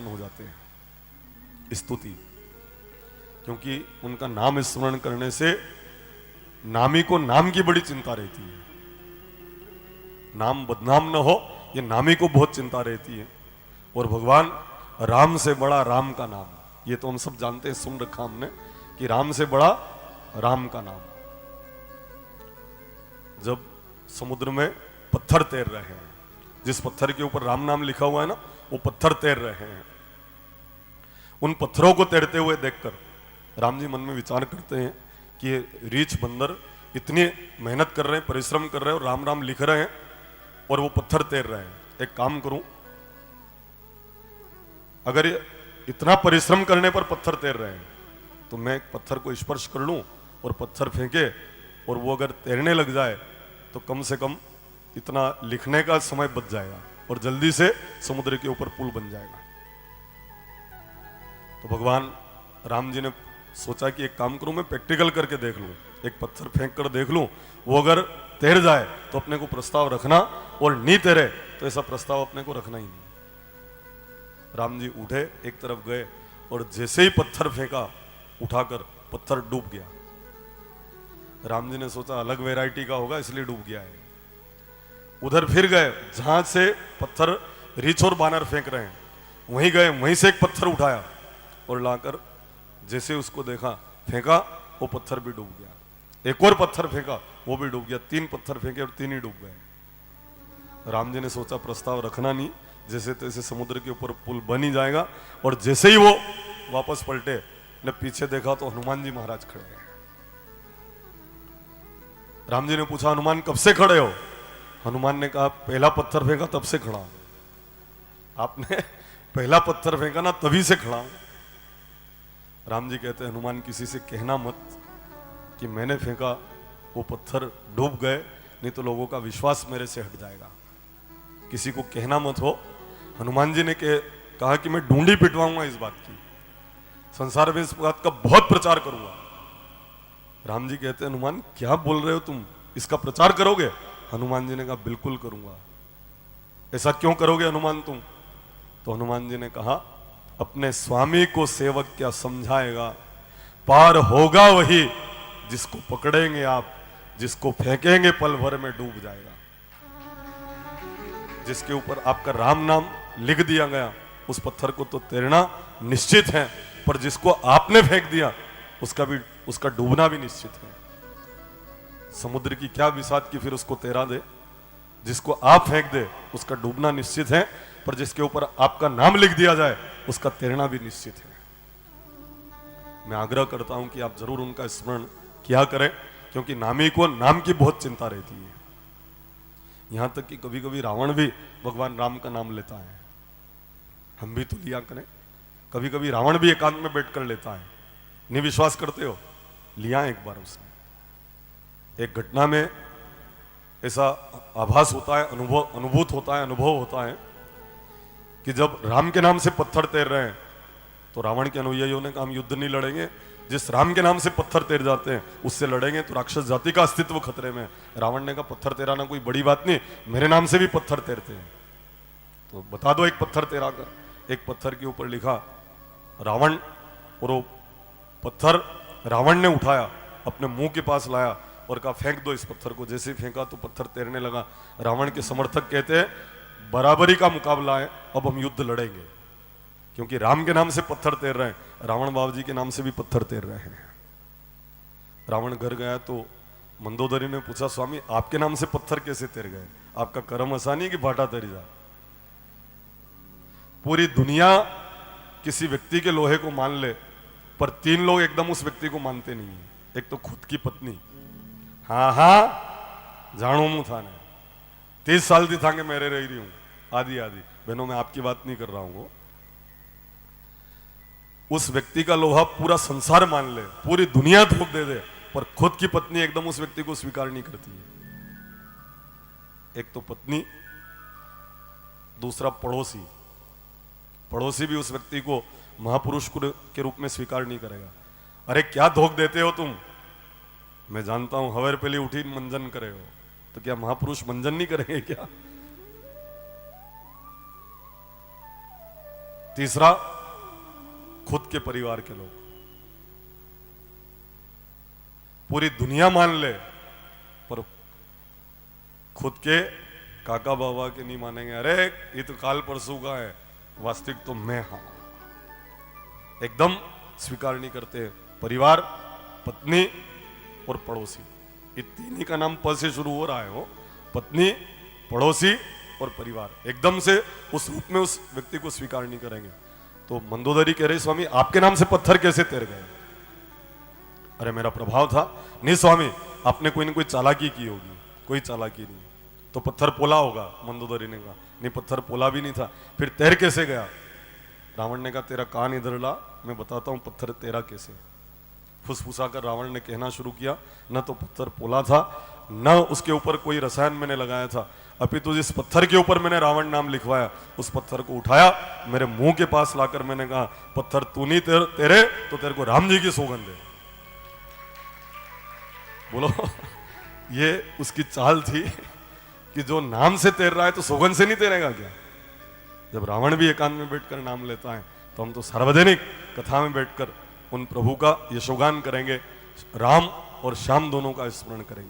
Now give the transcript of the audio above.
हो जाते हैं स्तुति, क्योंकि उनका नाम स्मरण करने से नामी को नाम की बड़ी चिंता रहती है। नाम बदनाम न हो, ये नामी को बहुत चिंता रहती है। और भगवान राम से बड़ा राम का नाम, ये तो हम सब जानते हैं, सुन रखा हमने कि राम से बड़ा राम का नाम। जब समुद्र में पत्थर तैर रहे हैं, जिस पत्थर के ऊपर राम नाम लिखा हुआ है ना, वो पत्थर तैर रहे हैं। उन पत्थरों को तैरते हुए देखकर राम जी मन में विचार करते हैं कि ये रीछ बंदर इतनी मेहनत कर रहे हैं, परिश्रम कर रहे हैं और राम राम लिख रहे हैं और वो पत्थर तैर रहे हैं। एक काम करूं, अगर ये इतना परिश्रम करने पर पत्थर तैर रहे हैं तो मैं एक पत्थर को स्पर्श कर लूं और पत्थर फेंके और वो अगर तैरने लग जाए तो कम से कम इतना लिखने का समय बच जाएगा और जल्दी से समुद्र के ऊपर पुल बन जाएगा। तो भगवान राम जी ने सोचा कि एक काम करूं, मैं प्रैक्टिकल करके देख लूं, एक पत्थर फेंक कर देख लूं, वो अगर तैर जाए तो अपने को प्रस्ताव रखना, और नहीं तैरे तो ऐसा प्रस्ताव अपने को रखना ही नहीं। राम जी उठे, एक तरफ गए और जैसे ही पत्थर फेंका उठाकर पत्थर डूब गया। राम जी ने सोचा अलग वैरायटी का होगा इसलिए डूब गया है। उधर फिर गए, जहां से पत्थर रीछ और बानर फेंक रहे हैं वहीं गए, वहीं से एक पत्थर उठाया और लाकर जैसे उसको देखा, फेंका, वो पत्थर भी डूब गया। एक और पत्थर फेंका, वो भी डूब गया। 3 पत्थर फेंके और 3 ही डूब गए। राम जी ने सोचा प्रस्ताव रखना नहीं, जैसे तैसे समुद्र के ऊपर पुल बन ही जाएगा। और जैसे ही वो वापस पलटे, ने पीछे देखा तो हनुमान जी महाराज खड़े हैं। राम जी ने पूछा हनुमान कब से खड़े हो? हनुमान ने कहा पहला पत्थर फेंका तब से खड़ा हूं। आपने पहला पत्थर फेंका ना, तभी से खड़ा हूं। राम जी कहते हैं हनुमान किसी से कहना मत कि मैंने फेंका, वो पत्थर डूब गए, नहीं तो लोगों का विश्वास मेरे से हट जाएगा। किसी को कहना मत हो। हनुमान जी ने कहा कि मैं ढूंढी पिटवाऊंगा इस बात की, संसार में इस बात का बहुत प्रचार करूंगा। राम जी कहते हैं हनुमान क्या बोल रहे हो तुम, इसका प्रचार करोगे? हनुमान जी ने कहा बिल्कुल करूंगा। ऐसा क्यों करोगे हनुमान तुम? तो हनुमान जी ने कहा अपने स्वामी को सेवक क्या समझाएगा, पार होगा वही जिसको पकड़ेंगे आप, जिसको फेंकेंगे पल भर में डूब जाएगा। जिसके ऊपर आपका राम नाम लिख दिया गया उस पत्थर को तो तैरना निश्चित है, पर जिसको आपने फेंक दिया उसका डूबना भी निश्चित है। समुद्र की क्या बिसात की फिर उसको तैरा दे, जिसको आप फेंक दे उसका डूबना निश्चित है, पर जिसके ऊपर आपका नाम लिख दिया जाए उसका तैरना भी निश्चित है। मैं आग्रह करता हूं कि आप जरूर उनका स्मरण किया करें, क्योंकि नामी को नाम की बहुत चिंता रहती है। यहां तक कि कभी कभी रावण भी भगवान राम का नाम लेता है। हम भी तो लिया करें, कभी कभी रावण भी एकांत में बैठ कर लेता है। नहीं विश्वास करते हो? लिया एक बार उसने। एक घटना में ऐसा आभास होता है, अनुभूत होता है, अनुभव होता है कि जब राम के नाम से पत्थर तैर रहे हैं तो रावण के अनुयायियों ने कहा हम युद्ध नहीं लड़ेंगे, जिस राम के नाम से पत्थर तैर जाते हैं उससे लड़ेंगे तो राक्षस जाति का अस्तित्व खतरे में। रावण ने कहा पत्थर तैराना कोई बड़ी बात नहीं, मेरे नाम से भी पत्थर तैरते हैं, तो बता दो एक पत्थर तैरा कर। एक पत्थर के ऊपर लिखा रावण, और वो पत्थर रावण ने उठाया, अपने मुंह के पास लाया और कहा फेंक दो इस पत्थर को। जैसे फेंका तो पत्थर तैरने लगा। रावण के समर्थक कहते हैं बराबरी का मुकाबला है, अब हम युद्ध लड़ेंगे, क्योंकि राम के नाम से पत्थर तैर रहे हैं, रावण बाबू जी के नाम से भी पत्थर तैर रहे हैं। रावण घर गया तो मंदोदरी ने पूछा स्वामी आपके नाम से पत्थर कैसे तैर गए? आपका कर्म आसानी है कि भाटा तैर जा? पूरी दुनिया किसी व्यक्ति के लोहे को मान ले, पर 3 लोग एकदम उस व्यक्ति को मानते नहीं है। एक तो खुद की पत्नी, हाँ हाँ जानो मुंह था ने 30 साल थी था मेरे रह रही हूं, आदि आदि बहनों मैं आपकी बात नहीं कर रहा हूं। उस व्यक्ति का लोहा पूरा संसार मान ले, पूरी दुनिया थूक दे दे, पर खुद की पत्नी एकदम उस व्यक्ति को स्वीकार नहीं करती है। एक तो पत्नी, दूसरा पड़ोसी। पड़ोसी भी उस व्यक्ति को महापुरुष के रूप में स्वीकार नहीं करेगा। अरे क्या धोख देते हो तुम, मैं जानता हूं हवेर पहले उठी मंजन करे हो, तो क्या महापुरुष मंजन नहीं करेंगे क्या? तीसरा, खुद के परिवार के लोग। पूरी दुनिया मान ले पर खुद के काका बाबा के नहीं मानेंगे। अरे ये तो काल परसों का है, वास्तविक तो मैं हूं। एकदम स्वीकार नहीं करते। परिवार, पत्नी और पड़ोसी, ये तीन ही का नाम प से शुरू हो रहा है। वो पत्नी, पड़ोसी और परिवार एकदम से उस रूप में उस व्यक्ति को स्वीकार नहीं करेंगे। तो मंदोदरी कह रहे, स्वामी आपके नाम से पत्थर कैसे तैर गए? अरे मेरा प्रभाव था। नहीं स्वामी, आपने कोई ना कोई चालाकी की होगी। कोई चालाकी नहीं, तो पत्थर पोला होगा। मंदोदरी ने कहा नहीं, पत्थर पोला भी नहीं था। फिर तैर कैसे गया? रावण ने कहा तेरा कान इधर ला, मैं बताता हूं पत्थर तेरा कैसे। फुसफुसा कर रावण ने कहना शुरू किया, न तो पत्थर पोला था, न उसके ऊपर कोई रसायन मैंने लगाया था, अपितु जिस पत्थर के ऊपर मैंने रावण नाम लिखवाया, उस पत्थर को उठाया, मेरे मुंह के पास लाकर मैंने कहा पत्थर तू नहीं तेरे तो तेरे को राम जी की सौगंध है। बोलो, ये उसकी चाल थी कि जो नाम से तैर रहा है तो सौगंध से नहीं तैरेगा क्या? जब रावण भी एकांत में बैठकर नाम लेता है, तो हम तो सार्वजनिक कथा में बैठकर उन प्रभु का यशोगान करेंगे, राम और श्याम दोनों का स्मरण करेंगे।